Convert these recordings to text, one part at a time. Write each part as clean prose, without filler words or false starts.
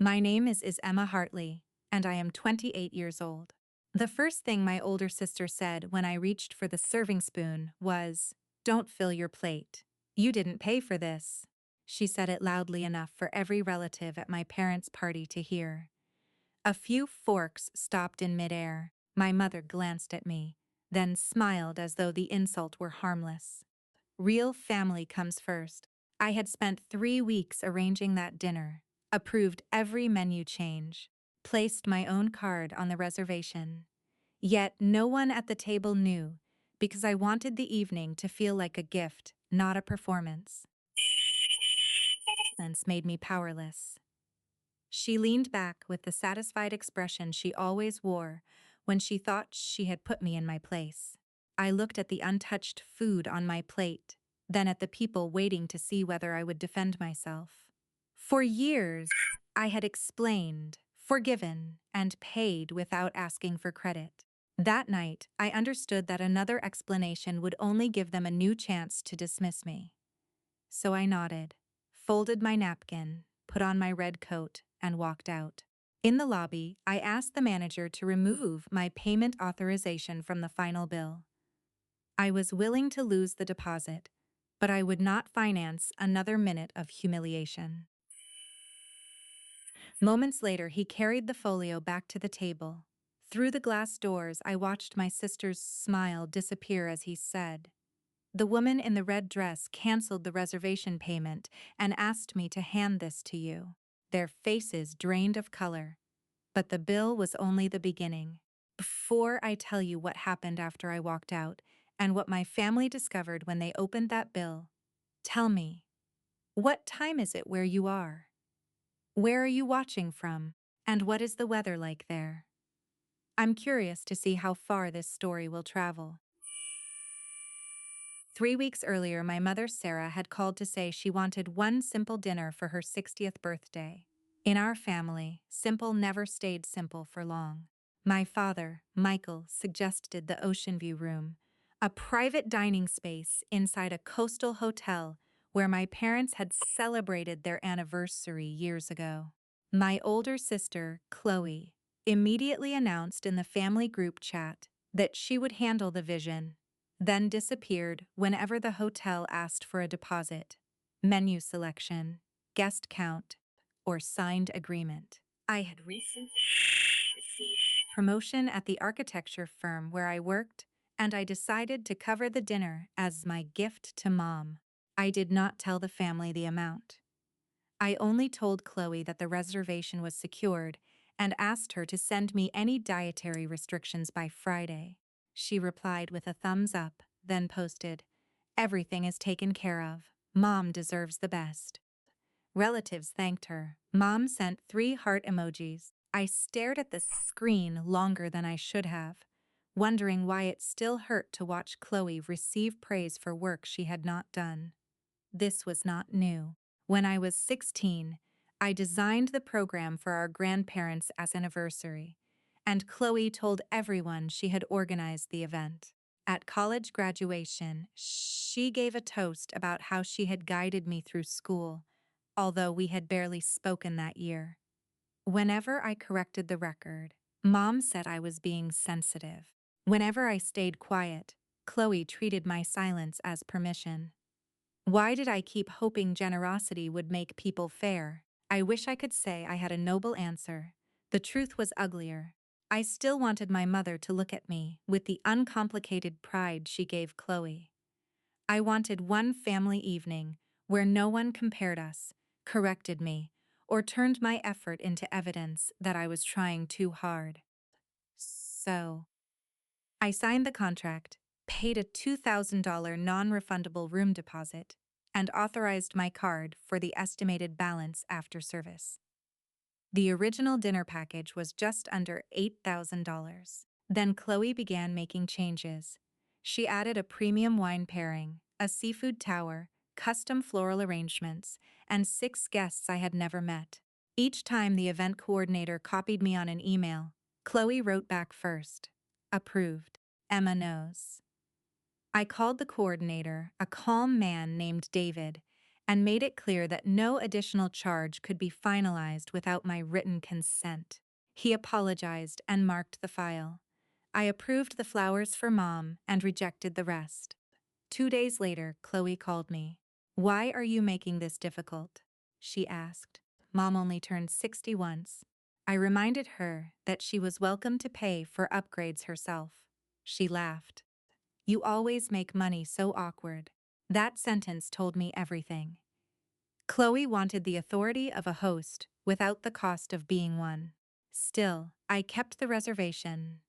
My name is Emma Hartley, and I am 28 years old. The first thing my older sister said when I reached for the serving spoon was, "Don't fill your plate. You didn't pay for this." She said it loudly enough for every relative at my parents' party to hear. A few forks stopped in midair. My mother glanced at me, then smiled as though the insult were harmless. Real family comes first. I had spent 3 weeks arranging that dinner, approved every menu change, placed my own card on the reservation. Yet no one at the table knew, because I wanted the evening to feel like a gift, not a performance. Silence made me powerless. She leaned back with the satisfied expression she always wore when she thought she had put me in my place. I looked at the untouched food on my plate, then at the people waiting to see whether I would defend myself. For years, I had explained, forgiven, and paid without asking for credit. That night, I understood that another explanation would only give them a new chance to dismiss me. So I nodded, folded my napkin, put on my red coat, and walked out. In the lobby, I asked the manager to remove my payment authorization from the final bill. I was willing to lose the deposit, but I would not finance another minute of humiliation. Moments later, he carried the folio back to the table. Through the glass doors, I watched my sister's smile disappear as he said, "The woman in the red dress canceled the reservation payment and asked me to hand this to you." Their faces drained of color, but the bill was only the beginning. Before I tell you what happened after I walked out and what my family discovered when they opened that bill, tell me, what time is it where you are? Where are you watching from? And what is the weather like there? I'm curious to see how far this story will travel. 3 weeks earlier, my mother, Sarah, had called to say she wanted one simple dinner for her 60th birthday. In our family, simple never stayed simple for long. My father, Michael, suggested the Ocean View Room, a private dining space inside a coastal hotel where my parents had celebrated their anniversary years ago. My older sister, Chloe, immediately announced in the family group chat that she would handle the vision, then disappeared whenever the hotel asked for a deposit, menu selection, guest count, or signed agreement. I had recently received promotion at the architecture firm where I worked, and I decided to cover the dinner as my gift to Mom. I did not tell the family the amount. I only told Chloe that the reservation was secured and asked her to send me any dietary restrictions by Friday. She replied with a thumbs up, then posted, "Everything is taken care of. Mom deserves the best." Relatives thanked her. Mom sent 3 heart emojis. I stared at the screen longer than I should have, wondering why it still hurt to watch Chloe receive praise for work she had not done. This was not new. When I was 16, I designed the program for our grandparents' anniversary, and Chloe told everyone she had organized the event. At college graduation, she gave a toast about how she had guided me through school, although we had barely spoken that year. Whenever I corrected the record, Mom said I was being sensitive. Whenever I stayed quiet, Chloe treated my silence as permission. Why did I keep hoping generosity would make people fair? I wish I could say I had a noble answer. The truth was uglier. I still wanted my mother to look at me with the uncomplicated pride she gave Chloe. I wanted one family evening where no one compared us, corrected me, or turned my effort into evidence that I was trying too hard. So, I signed the contract, paid a $2,000 non-refundable room deposit, and authorized my card for the estimated balance after service. The original dinner package was just under $8,000. Then Chloe began making changes. She added a premium wine pairing, a seafood tower, custom floral arrangements, and 6 guests I had never met. Each time the event coordinator copied me on an email, Chloe wrote back first, "Approved. Emma knows." I called the coordinator, a calm man named David, and made it clear that no additional charge could be finalized without my written consent. He apologized and marked the file. I approved the flowers for Mom and rejected the rest. 2 days later, Chloe called me. "Why are you making this difficult?" she asked. Mom only turned 60 once. I reminded her that she was welcome to pay for upgrades herself. She laughed. "You always make money so awkward." That sentence told me everything. Chloe wanted the authority of a host without the cost of being one. Still, I kept the reservation.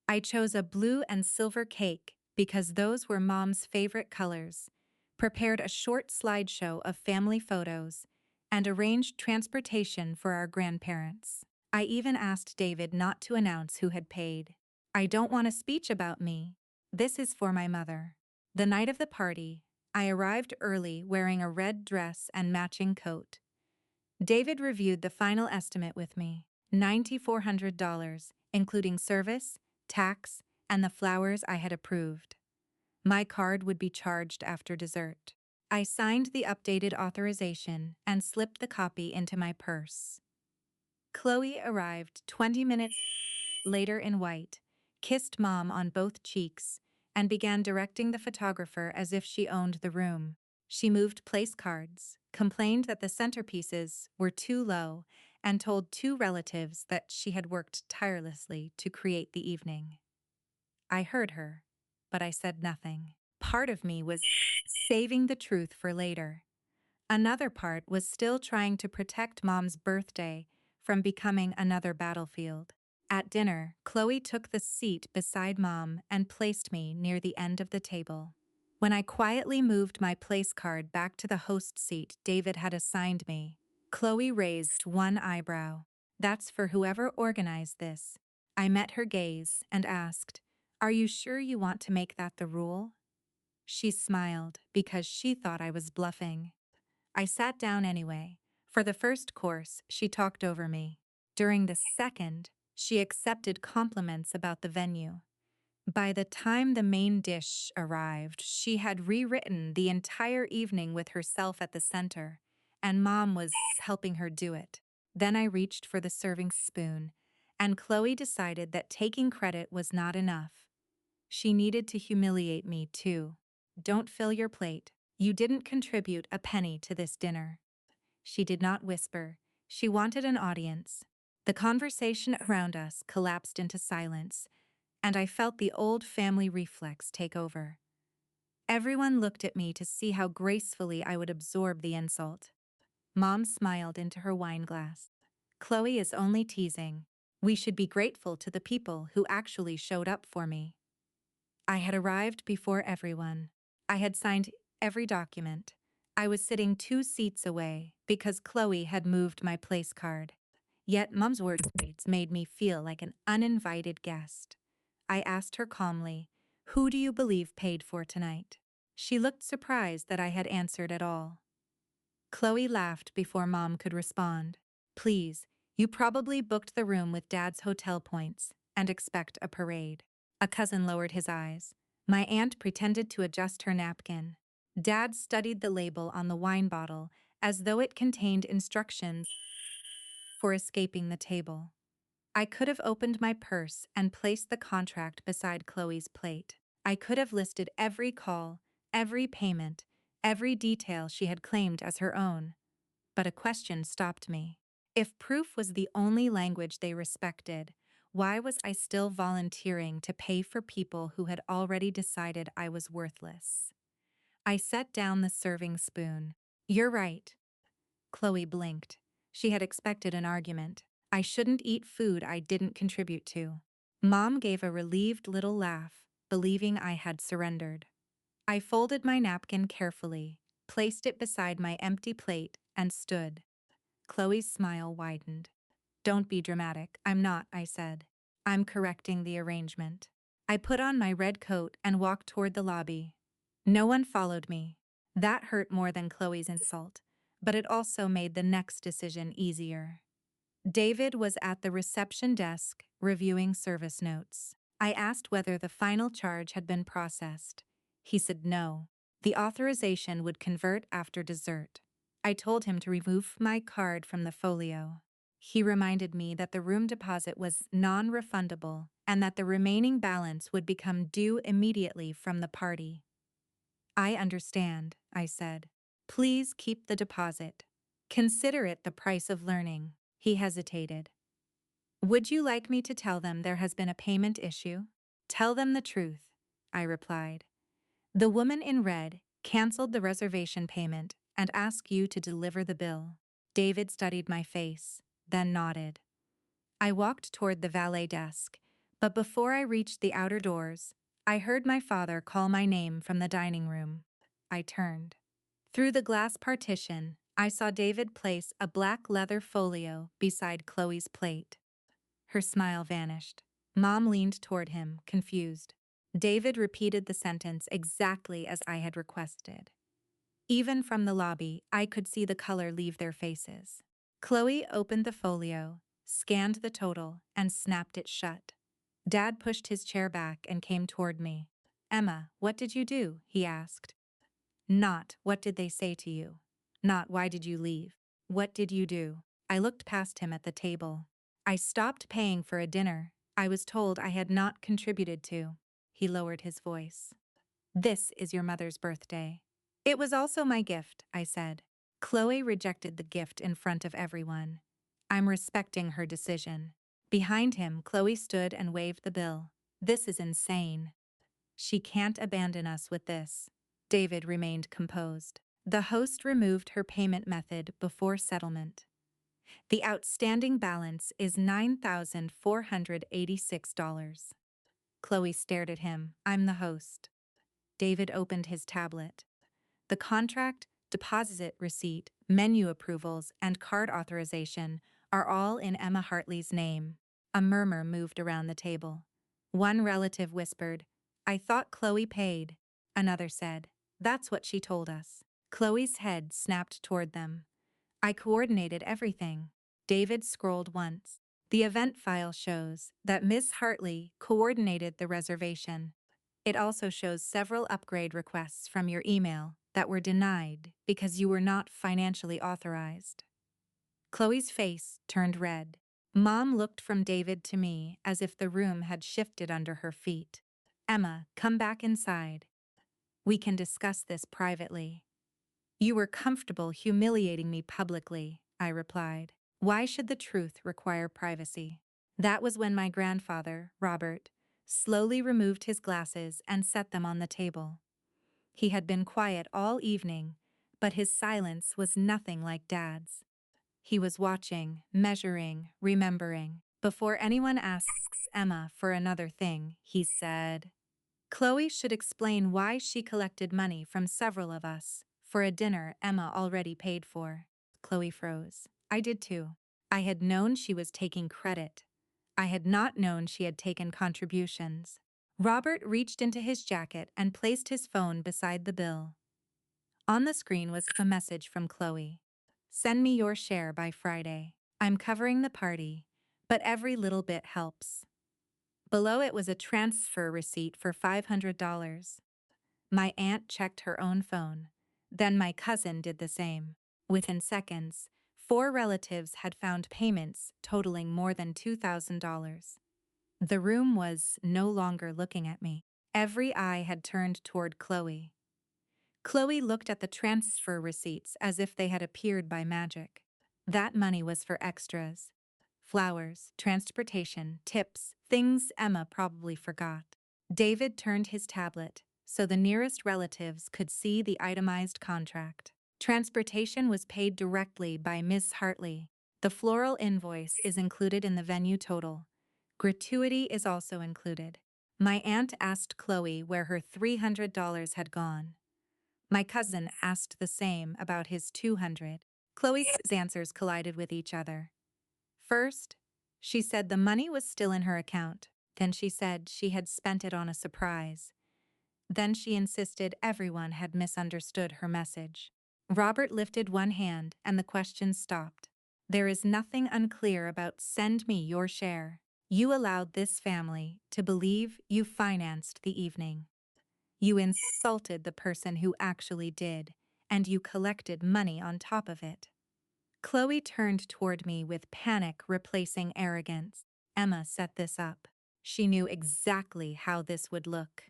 I chose a blue and silver cake because those were Mom's favorite colors, prepared a short slideshow of family photos, and arranged transportation for our grandparents. I even asked David not to announce who had paid. "I don't want a speech about me. This is for my mother." The night of the party, I arrived early wearing a red dress and matching coat. David reviewed the final estimate with me, $9,400, including service, tax, and the flowers I had approved. My card would be charged after dessert. I signed the updated authorization and slipped the copy into my purse. Chloe arrived 20 minutes later in white, kissed Mom on both cheeks, and began directing the photographer as if she owned the room. She moved place cards, complained that the centerpieces were too low, and told 2 relatives that she had worked tirelessly to create the evening. I heard her, but I said nothing. Part of me was saving the truth for later. Another part was still trying to protect Mom's birthday from becoming another battlefield. At dinner, Chloe took the seat beside Mom and placed me near the end of the table. When I quietly moved my place card back to the host seat David had assigned me, Chloe raised one eyebrow. "That's for whoever organized this." I met her gaze and asked, "Are you sure you want to make that the rule?" She smiled because she thought I was bluffing. I sat down anyway. For the first course, she talked over me. During the second, she accepted compliments about the venue. By the time the main dish arrived, she had rewritten the entire evening with herself at the center, and Mom was helping her do it. Then I reached for the serving spoon, and Chloe decided that taking credit was not enough. She needed to humiliate me, too. "Don't fill your plate. You didn't contribute a penny to this dinner." She did not whisper. She wanted an audience. The conversation around us collapsed into silence, and I felt the old family reflex take over. Everyone looked at me to see how gracefully I would absorb the insult. Mom smiled into her wine glass. "Chloe is only teasing. We should be grateful to the people who actually showed up for me." I had arrived before everyone. I had signed every document. I was sitting 2 seats away because Chloe had moved my place card. Yet Mom's words made me feel like an uninvited guest. I asked her calmly, "Who do you believe paid for tonight?" She looked surprised that I had answered at all. Chloe laughed before Mom could respond. "Please, you probably booked the room with Dad's hotel points and expect a parade." A cousin lowered his eyes. My aunt pretended to adjust her napkin. Dad studied the label on the wine bottle as though it contained instructions for escaping the table. I could have opened my purse and placed the contract beside Chloe's plate. I could have listed every call, every payment, every detail she had claimed as her own. But a question stopped me. If proof was the only language they respected, why was I still volunteering to pay for people who had already decided I was worthless? I set down the serving spoon. "You're right." Chloe blinked. She had expected an argument. I shouldn't eat food I didn't contribute to. Mom gave a relieved little laugh, believing I had surrendered. I folded my napkin carefully, placed it beside my empty plate, and stood. Chloe's smile widened. "Don't be dramatic." "I'm not," I said. "I'm correcting the arrangement." I put on my red coat and walked toward the lobby. No one followed me. That hurt more than Chloe's insult, but it also made the next decision easier. David was at the reception desk reviewing service notes. I asked whether the final charge had been processed. He said no. The authorization would convert after dessert. I told him to remove my card from the folio. He reminded me that the room deposit was non-refundable and that the remaining balance would become due immediately from the party. I understand, I said. Please keep the deposit. Consider it the price of learning. He hesitated. Would you like me to tell them there has been a payment issue? Tell them the truth, I replied. The woman in red canceled the reservation payment and asked you to deliver the bill. David studied my face, then nodded. I walked toward the valet desk, but before I reached the outer doors, I heard my father call my name from the dining room. I turned. Through the glass partition, I saw David place a black leather folio beside Chloe's plate. Her smile vanished. Mom leaned toward him, confused. David repeated the sentence exactly as I had requested. Even from the lobby, I could see the color leave their faces. Chloe opened the folio, scanned the total, and snapped it shut. Dad pushed his chair back and came toward me. Emma, what did you do? He asked. Not, what did they say to you? Not, why did you leave? What did you do? I looked past him at the table. I stopped paying for a dinner I was told I had not contributed to. He lowered his voice. This is your mother's birthday. It was also my gift, I said. Chloe rejected the gift in front of everyone. I'm respecting her decision. Behind him, Chloe stood and waved the bill. This is insane. She can't abandon us with this. David remained composed. The host removed her payment method before settlement. The outstanding balance is $9,486. Chloe stared at him. I'm the host. David opened his tablet. The contract, deposit receipt, menu approvals, and card authorization are all in Emma Hartley's name. A murmur moved around the table. One relative whispered, I thought Chloe paid. Another said, that's what she told us. Chloe's head snapped toward them. I coordinated everything. David scrolled once. The event file shows that Miss Hartley coordinated the reservation. It also shows several upgrade requests from your email that were denied because you were not financially authorized. Chloe's face turned red. Mom looked from David to me as if the room had shifted under her feet. Emma, come back inside. We can discuss this privately. You were comfortable humiliating me publicly, I replied. Why should the truth require privacy? That was when my grandfather, Robert, slowly removed his glasses and set them on the table. He had been quiet all evening, but his silence was nothing like Dad's. He was watching, measuring, remembering. Before anyone asks Emma for another thing, he said, Chloe should explain why she collected money from several of us for a dinner Emma already paid for. Chloe froze. I did too. I had known she was taking credit. I had not known she had taken contributions. Robert reached into his jacket and placed his phone beside the bill. On the screen was a message from Chloe. Send me your share by Friday. I'm covering the party, but every little bit helps. Below it was a transfer receipt for $500. My aunt checked her own phone. Then my cousin did the same. Within seconds, 4 relatives had found payments totaling more than $2,000. The room was no longer looking at me. Every eye had turned toward Chloe. Chloe looked at the transfer receipts as if they had appeared by magic. That money was for extras. Flowers, transportation, tips, things Emma probably forgot. David turned his tablet so the nearest relatives could see the itemized contract. Transportation was paid directly by Miss Hartley. The floral invoice is included in the venue total. Gratuity is also included. My aunt asked Chloe where her $300 had gone. My cousin asked the same about his $200. Chloe's answers collided with each other. First, she said the money was still in her account. Then she said she had spent it on a surprise. Then she insisted everyone had misunderstood her message. Robert lifted one hand and the question stopped. There is nothing unclear about send me your share. You allowed this family to believe you financed the evening. You insulted the person who actually did, and you collected money on top of it. Chloe turned toward me with panic replacing arrogance. Emma set this up. She knew exactly how this would look.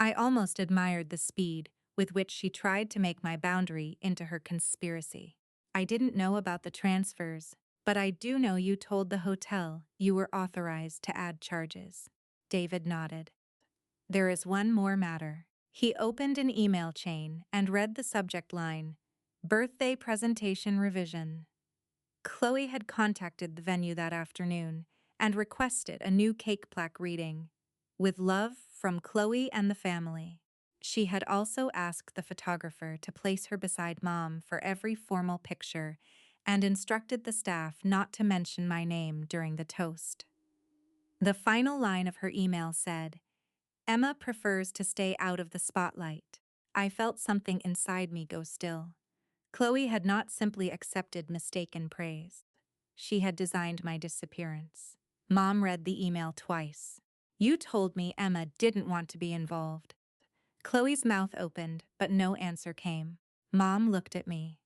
I almost admired the speed with which she tried to make my boundary into her conspiracy. I didn't know about the transfers, but I do know you told the hotel you were authorized to add charges. David nodded. There is one more matter. He opened an email chain and read the subject line, Birthday Presentation Revision. Chloe had contacted the venue that afternoon and requested a new cake plaque reading, with love from Chloe and the family. She had also asked the photographer to place her beside Mom for every formal picture and instructed the staff not to mention my name during the toast. The final line of her email said, Emma prefers to stay out of the spotlight. I felt something inside me go still. Chloe had not simply accepted mistaken praise. She had designed my disappearance. Mom read the email twice. You told me Emma didn't want to be involved. Chloe's mouth opened, but no answer came. Mom looked at me.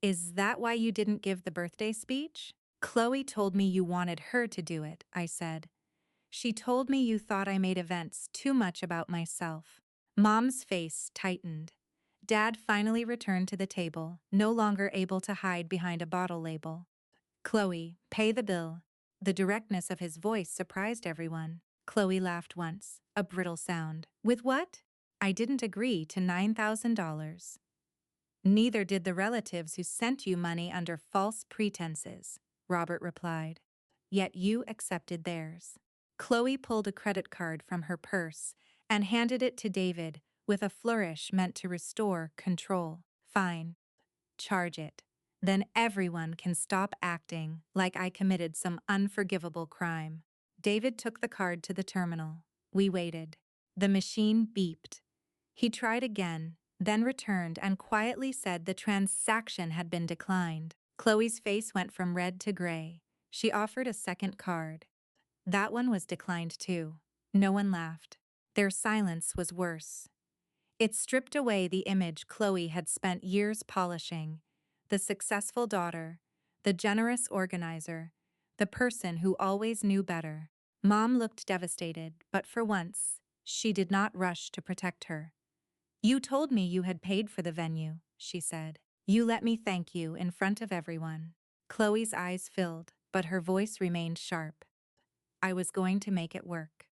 Is that why you didn't give the birthday speech? Chloe told me you wanted her to do it, I said. She told me you thought I made events too much about myself. Mom's face tightened. Dad finally returned to the table, no longer able to hide behind a bottle label. Chloe, pay the bill. The directness of his voice surprised everyone. Chloe laughed once, a brittle sound. With what? I didn't agree to $9,000. Neither did the relatives who sent you money under false pretenses, Robert replied. Yet you accepted theirs. Chloe pulled a credit card from her purse and handed it to David with a flourish meant to restore control. Fine. Charge it. Then everyone can stop acting like I committed some unforgivable crime. David took the card to the terminal. We waited. The machine beeped. He tried again, then returned and quietly said the transaction had been declined. Chloe's face went from red to gray. She offered a second card. That one was declined too. No one laughed. Their silence was worse. It stripped away the image Chloe had spent years polishing, the successful daughter, the generous organizer, the person who always knew better. Mom looked devastated, but for once, she did not rush to protect her. You told me you had paid for the venue, she said. You let me thank you in front of everyone. Chloe's eyes filled, but her voice remained sharp. I was going to make it work.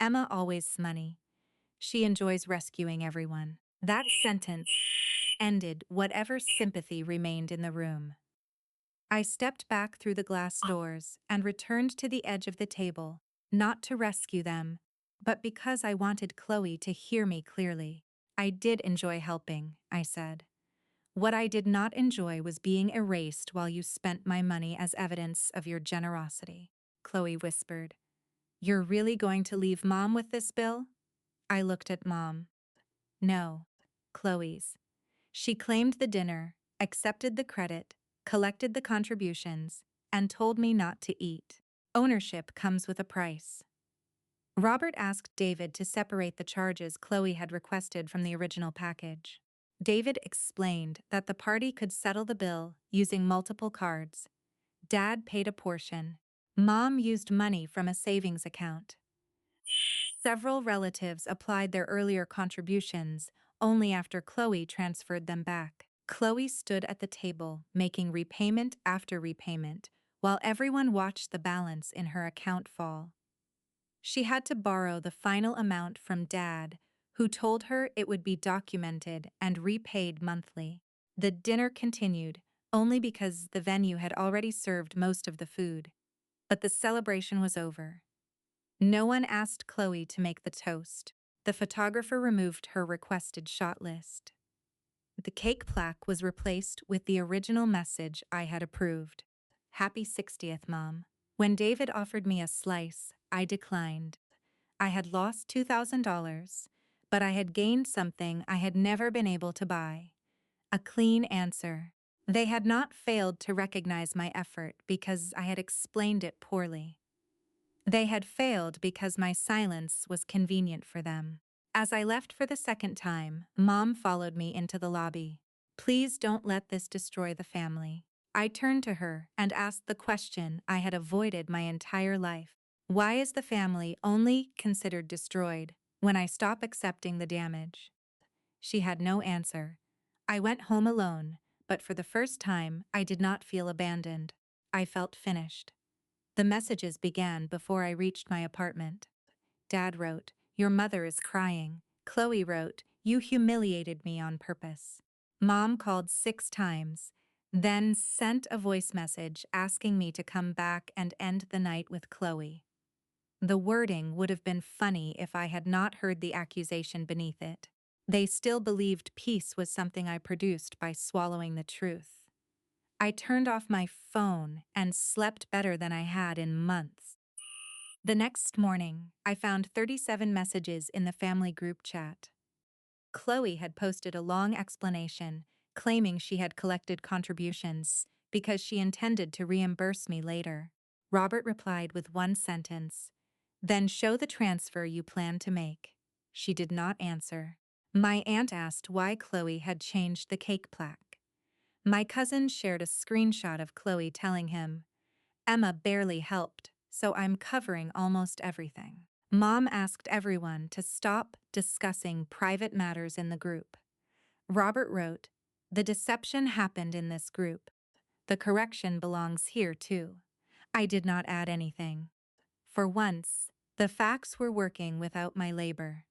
Emma always money. She enjoys rescuing everyone. That sentence ended whatever sympathy remained in the room. I stepped back through the glass doors and returned to the edge of the table, not to rescue them, but because I wanted Chloe to hear me clearly. I did enjoy helping, I said. What I did not enjoy was being erased while you spent my money as evidence of your generosity. Chloe whispered. You're really going to leave Mom with this bill? I looked at Mom. No, Chloe's. She claimed the dinner, accepted the credit, collected the contributions, and told me not to eat. Ownership comes with a price. Robert asked David to separate the charges Chloe had requested from the original package. David explained that the party could settle the bill using multiple cards. Dad paid a portion. Mom used money from a savings account. Several relatives applied their earlier contributions only after Chloe transferred them back. Chloe stood at the table, making repayment after repayment, while everyone watched the balance in her account fall. She had to borrow the final amount from Dad, who told her it would be documented and repaid monthly. The dinner continued, only because the venue had already served most of the food. But the celebration was over. No one asked Chloe to make the toast. The photographer removed her requested shot list. The cake plaque was replaced with the original message I had approved. Happy 60th, Mom. When David offered me a slice, I declined. I had lost $2,000, but I had gained something I had never been able to buy. A clean answer. They had not failed to recognize my effort because I had explained it poorly. They had failed because my silence was convenient for them. As I left for the second time, Mom followed me into the lobby. Please don't let this destroy the family. I turned to her and asked the question I had avoided my entire life. Why is the family only considered destroyed when I stop accepting the damage? She had no answer. I went home alone, but for the first time, I did not feel abandoned. I felt finished. The messages began before I reached my apartment. Dad wrote, "Your mother is crying." Chloe wrote, "You humiliated me on purpose." Mom called 6 times, then sent a voice message asking me to come back and end the night with Chloe. The wording would have been funny if I had not heard the accusation beneath it. They still believed peace was something I produced by swallowing the truth. I turned off my phone and slept better than I had in months. The next morning, I found 37 messages in the family group chat. Chloe had posted a long explanation, claiming she had collected contributions because she intended to reimburse me later. Robert replied with one sentence, "Then show the transfer you plan to make." She did not answer. My aunt asked why Chloe had changed the cake plaque. My cousin shared a screenshot of Chloe telling him, "Emma barely helped, so I'm covering almost everything." Mom asked everyone to stop discussing private matters in the group. Robert wrote, "The deception happened in this group. The correction belongs here too." I did not add anything. For once, the facts were working without my labor.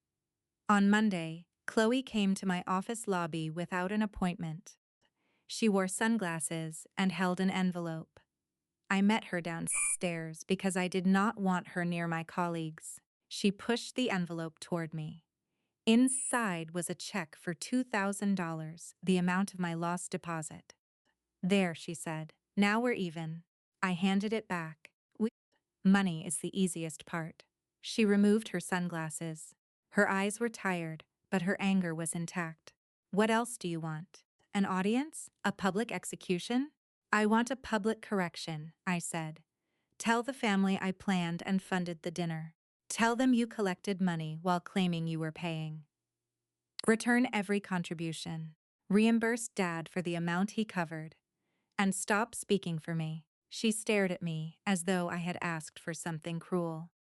On Monday, Chloe came to my office lobby without an appointment. She wore sunglasses and held an envelope. I met her downstairs because I did not want her near my colleagues. She pushed the envelope toward me. Inside was a check for $2,000, the amount of my lost deposit. "There," she said. "Now we're even." I handed it back. Money is the easiest part. She removed her sunglasses. Her eyes were tired, but her anger was intact. "What else do you want? An audience? A public execution?" "I want a public correction," I said. "Tell the family I planned and funded the dinner. Tell them you collected money while claiming you were paying. Return every contribution. Reimburse Dad for the amount he covered. And stop speaking for me." She stared at me as though I had asked for something cruel.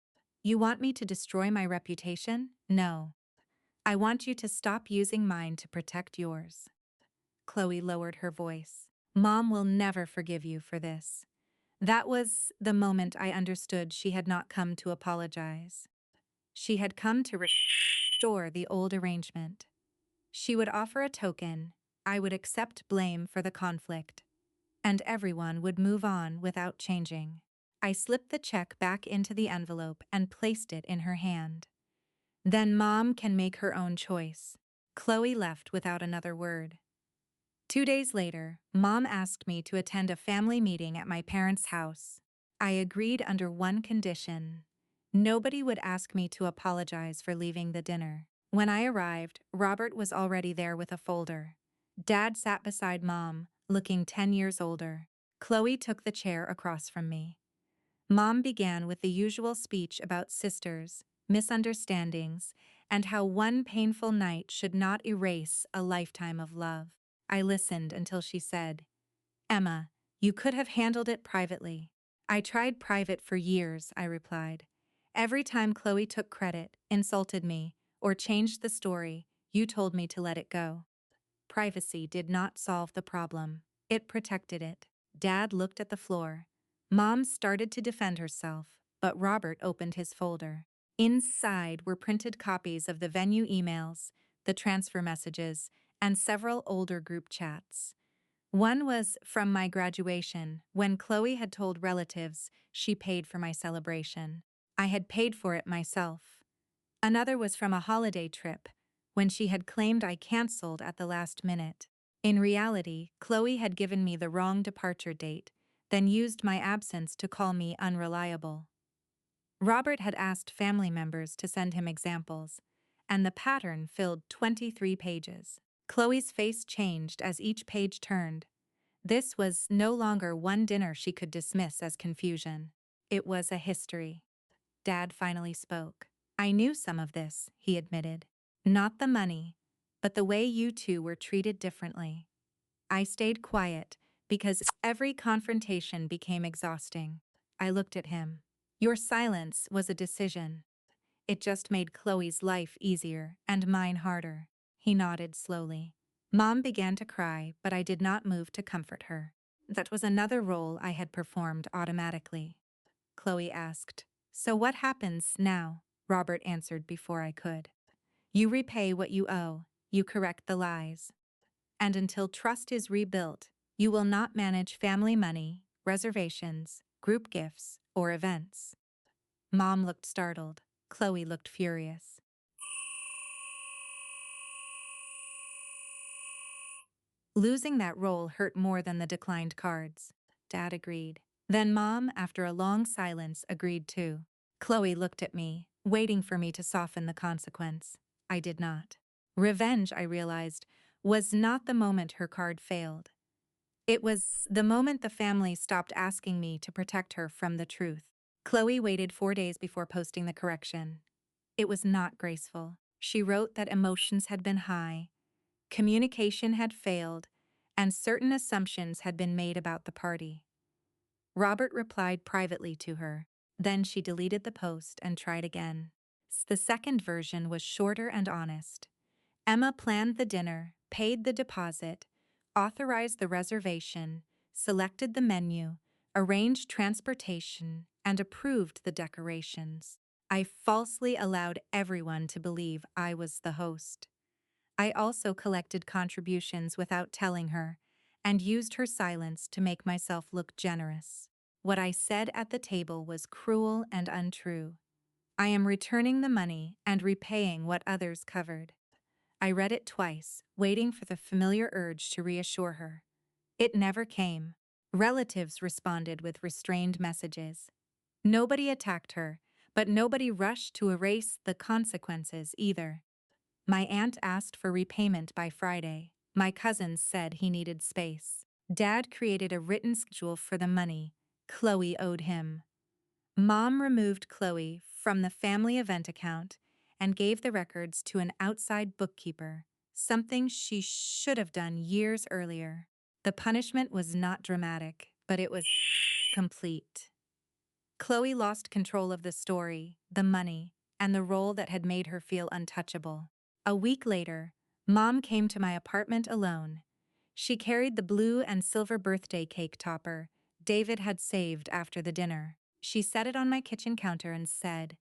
"You want me to destroy my reputation? No. I want you to stop using mine to protect yours." Chloe lowered her voice. "Mom will never forgive you for this." That was the moment I understood she had not come to apologize. She had come to restore the old arrangement. She would offer a token, I would accept blame for the conflict, and everyone would move on without changing. I slipped the check back into the envelope and placed it in her hand. "Then Mom can make her own choice." Chloe left without another word. 2 days later, Mom asked me to attend a family meeting at my parents' house. I agreed under one condition. Nobody would ask me to apologize for leaving the dinner. When I arrived, Robert was already there with a folder. Dad sat beside Mom, looking 10 years older. Chloe took the chair across from me. Mom began with the usual speech about sisters, misunderstandings, and how one painful night should not erase a lifetime of love. I listened until she said, "Emma, you could have handled it privately." "I tried private for years," I replied. "Every time Chloe took credit, insulted me, or changed the story, you told me to let it go." Privacy did not solve the problem. It protected it. Dad looked at the floor. Mom started to defend herself, but Robert opened his folder. Inside were printed copies of the venue emails, the transfer messages, and several older group chats. One was from my graduation, when Chloe had told relatives she paid for my celebration. I had paid for it myself. Another was from a holiday trip, when she had claimed I canceled at the last minute. In reality, Chloe had given me the wrong departure date, then used my absence to call me unreliable. Robert had asked family members to send him examples, and the pattern filled 23 pages. Chloe's face changed as each page turned. This was no longer one dinner she could dismiss as confusion. It was a history. Dad finally spoke. "I knew some of this," he admitted. "Not the money, but the way you two were treated differently." I stayed quiet because every confrontation became exhausting. I looked at him. Your silence was a decision. It just made Chloe's life easier and mine harder. He nodded slowly. Mom began to cry, but I did not move to comfort her. That was another role I had performed automatically. Chloe asked, "So what happens now?" Robert answered before I could. "You repay what you owe, you correct the lies. And until trust is rebuilt, you will not manage family money, reservations, group gifts, or events." Mom looked startled. Chloe looked furious. Losing that role hurt more than the declined cards. Dad agreed. Then Mom, after a long silence, agreed too. Chloe looked at me, waiting for me to soften the consequence. I did not. Revenge, I realized, was not the moment her card failed. It was the moment the family stopped asking me to protect her from the truth. Chloe waited 4 days before posting the correction. It was not graceful. She wrote that emotions had been high, communication had failed, and certain assumptions had been made about the party. Robert replied privately to her. Then she deleted the post and tried again. The second version was shorter and honest. Emma planned the dinner, paid the deposit, authorized the reservation, selected the menu, arranged transportation, and approved the decorations. I falsely allowed everyone to believe I was the host. I also collected contributions without telling her, and used her silence to make myself look generous. What I said at the table was cruel and untrue. I am returning the money and repaying what others covered. I read it twice, waiting for the familiar urge to reassure her. It never came. Relatives responded with restrained messages. Nobody attacked her, but nobody rushed to erase the consequences either. My aunt asked for repayment by Friday. My cousins said he needed space. Dad created a written schedule for the money Chloe owed him. Mom removed Chloe from the family event account and gave the records to an outside bookkeeper, something she should have done years earlier. The punishment was not dramatic, but it was complete. Chloe lost control of the story, the money, and the role that had made her feel untouchable. A week later, Mom came to my apartment alone. She carried the blue and silver birthday cake topper David had saved after the dinner. She set it on my kitchen counter and said,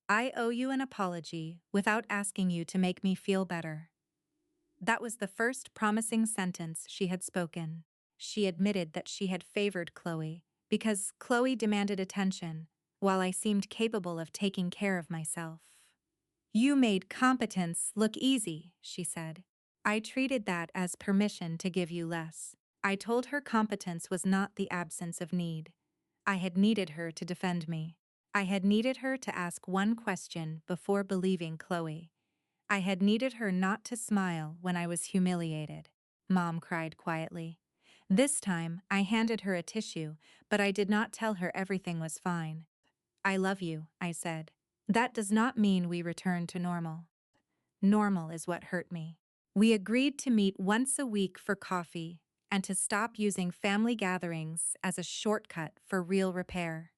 "I owe you an apology without asking you to make me feel better." That was the first promising sentence she had spoken. She admitted that she had favored Chloe because Chloe demanded attention, while I seemed capable of taking care of myself. "You made competence look easy," she said. "I treated that as permission to give you less." I told her competence was not the absence of need. I had needed her to defend me. I had needed her to ask one question before believing Chloe. I had needed her not to smile when I was humiliated. Mom cried quietly. This time, I handed her a tissue, but I did not tell her everything was fine. "I love you," I said. "That does not mean we return to normal." Normal is what hurt me. We agreed to meet once a week for coffee and to stop using family gatherings as a shortcut for real repair.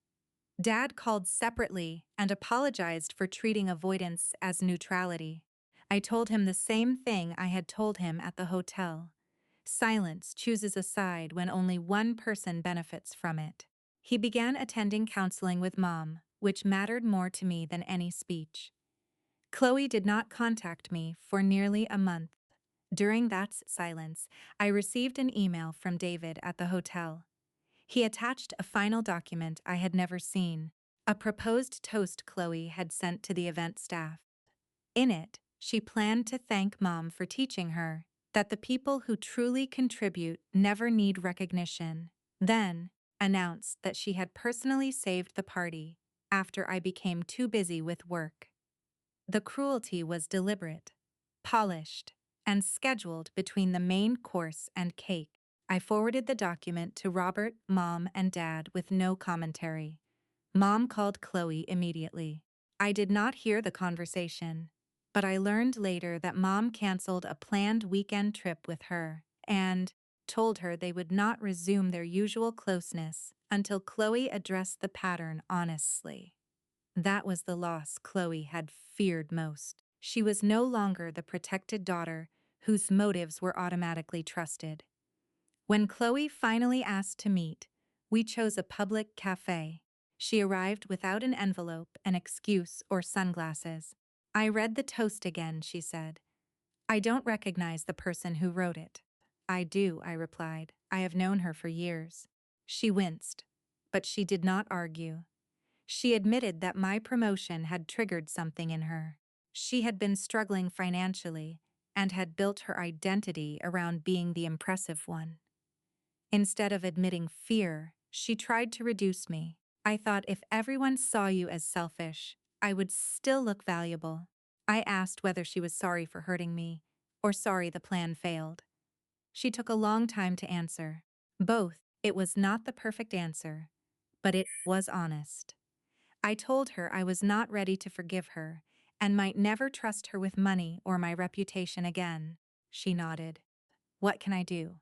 Dad called separately and apologized for treating avoidance as neutrality. I told him the same thing I had told him at the hotel. Silence chooses a side when only one person benefits from it. He began attending counseling with Mom, which mattered more to me than any speech. Chloe did not contact me for nearly a month. During that silence, I received an email from David at the hotel. He attached a final document I had never seen, a proposed toast Chloe had sent to the event staff. In it, she planned to thank Mom for teaching her that the people who truly contribute never need recognition, then announced that she had personally saved the party after I became too busy with work. The cruelty was deliberate, polished, and scheduled between the main course and cake. I forwarded the document to Robert, Mom, and Dad with no commentary. Mom called Chloe immediately. I did not hear the conversation, but I learned later that Mom canceled a planned weekend trip with her and told her they would not resume their usual closeness until Chloe addressed the pattern honestly. That was the loss Chloe had feared most. She was no longer the protected daughter whose motives were automatically trusted. When Chloe finally asked to meet, we chose a public cafe. She arrived without an envelope, an excuse, or sunglasses. I read the toast again, she said. I don't recognize the person who wrote it. I do, I replied. I have known her for years. She winced, but she did not argue. She admitted that my promotion had triggered something in her. She had been struggling financially and had built her identity around being the impressive one. Instead of admitting fear, she tried to reduce me. I thought if everyone saw you as selfish, I would still look valuable. I asked whether she was sorry for hurting me or sorry the plan failed. She took a long time to answer. Both. It was not the perfect answer, but it was honest. I told her I was not ready to forgive her and might never trust her with money or my reputation again. She nodded. What can I do?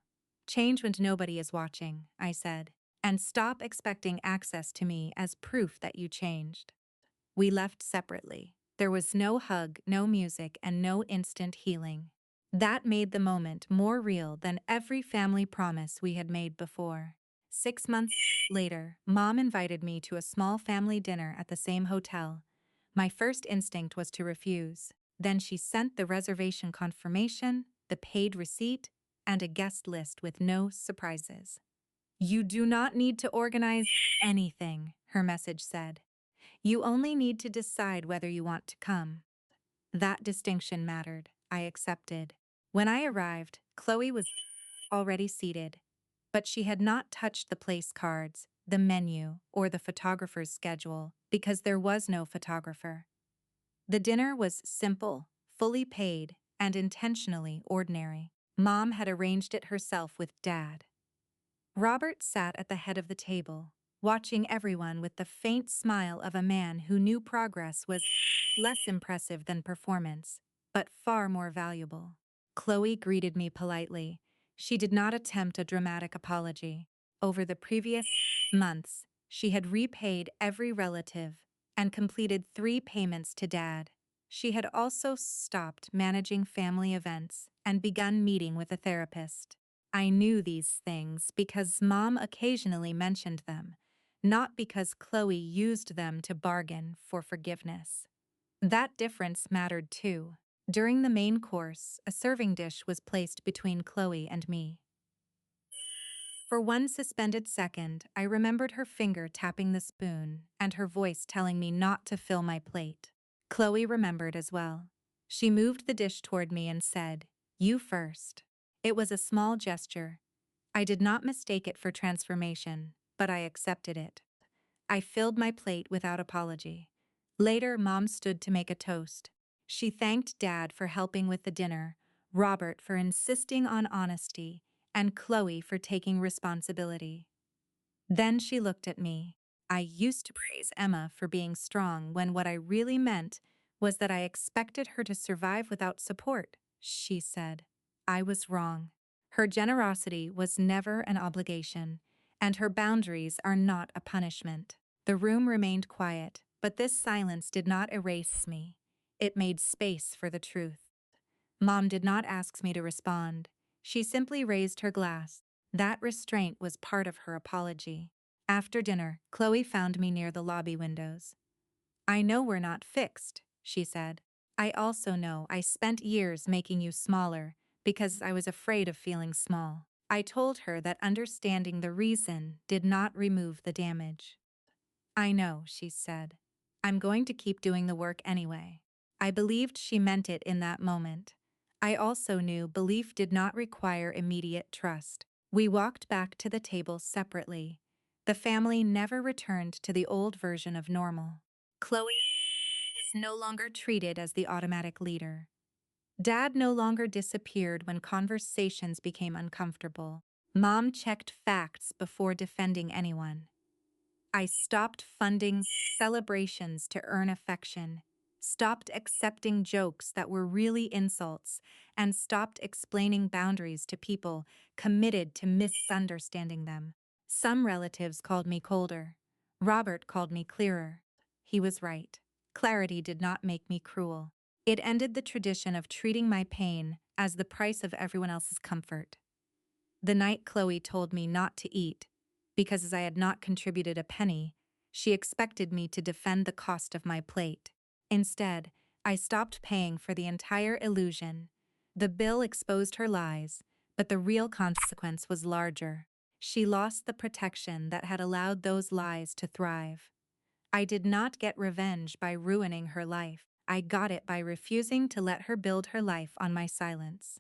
Change when nobody is watching, I said, and stop expecting access to me as proof that you changed. We left separately. There was no hug, no music, and no instant healing. That made the moment more real than every family promise we had made before. 6 months later, Mom invited me to a small family dinner at the same hotel. My first instinct was to refuse. Then she sent the reservation confirmation, the paid receipt, and a guest list with no surprises. You do not need to organize anything, her message said. You only need to decide whether you want to come. That distinction mattered. I accepted. When I arrived, Chloe was already seated, but she had not touched the place cards, the menu, or the photographer's schedule because there was no photographer. The dinner was simple, fully paid, and intentionally ordinary. Mom had arranged it herself with Dad. Robert sat at the head of the table, watching everyone with the faint smile of a man who knew progress was less impressive than performance, but far more valuable. Chloe greeted me politely. She did not attempt a dramatic apology. Over the previous months, she had repaid every relative and completed 3 payments to Dad. She had also stopped managing family events and begun meeting with a therapist. I knew these things because Mom occasionally mentioned them, not because Chloe used them to bargain for forgiveness. That difference mattered too. During the main course, a serving dish was placed between Chloe and me. For one suspended second, I remembered her finger tapping the spoon and her voice telling me not to fill my plate. Chloe remembered as well. She moved the dish toward me and said, "You first." It was a small gesture. I did not mistake it for transformation, but I accepted it. I filled my plate without apology. Later, Mom stood to make a toast. She thanked Dad for helping with the dinner, Robert for insisting on honesty, and Chloe for taking responsibility. Then she looked at me. I used to praise Emma for being strong when what I really meant was that I expected her to survive without support, she said. I was wrong. Her generosity was never an obligation, and her boundaries are not a punishment. The room remained quiet, but this silence did not erase me. It made space for the truth. Mom did not ask me to respond. She simply raised her glass. That restraint was part of her apology. After dinner, Chloe found me near the lobby windows. I know we're not fixed, she said. I also know I spent years making you smaller because I was afraid of feeling small. I told her that understanding the reason did not remove the damage. I know, she said. I'm going to keep doing the work anyway. I believed she meant it in that moment. I also knew belief did not require immediate trust. We walked back to the table separately. The family never returned to the old version of normal. Chloe was no longer treated as the automatic leader. Dad no longer disappeared when conversations became uncomfortable. Mom checked facts before defending anyone. I stopped funding celebrations to earn affection, stopped accepting jokes that were really insults, and stopped explaining boundaries to people committed to misunderstanding them. Some relatives called me colder. Robert called me clearer. He was right. Clarity did not make me cruel. It ended the tradition of treating my pain as the price of everyone else's comfort. The night Chloe told me not to eat, because as I had not contributed a penny, she expected me to defend the cost of my plate. Instead, I stopped paying for the entire illusion. The bill exposed her lies, but the real consequence was larger. She lost the protection that had allowed those lies to thrive. I did not get revenge by ruining her life. I got it by refusing to let her build her life on my silence.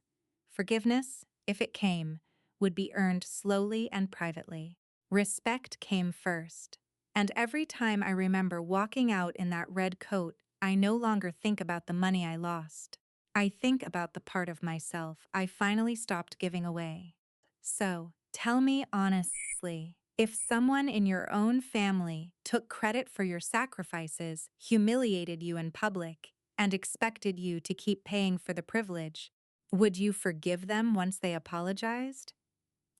Forgiveness, if it came, would be earned slowly and privately. Respect came first. And every time I remember walking out in that red coat, I no longer think about the money I lost. I think about the part of myself I finally stopped giving away. So, tell me honestly, if someone in your own family took credit for your sacrifices, humiliated you in public, and expected you to keep paying for the privilege, would you forgive them once they apologized?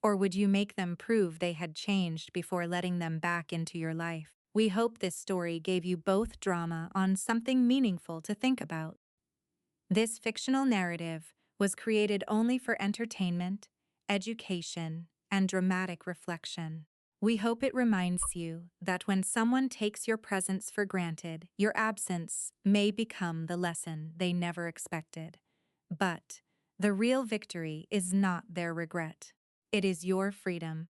Or would you make them prove they had changed before letting them back into your life? We hope this story gave you both drama on something meaningful to think about. This fictional narrative was created only for entertainment, education, and dramatic reflection. We hope it reminds you that when someone takes your presence for granted, your absence may become the lesson they never expected. But the real victory is not their regret. It is your freedom.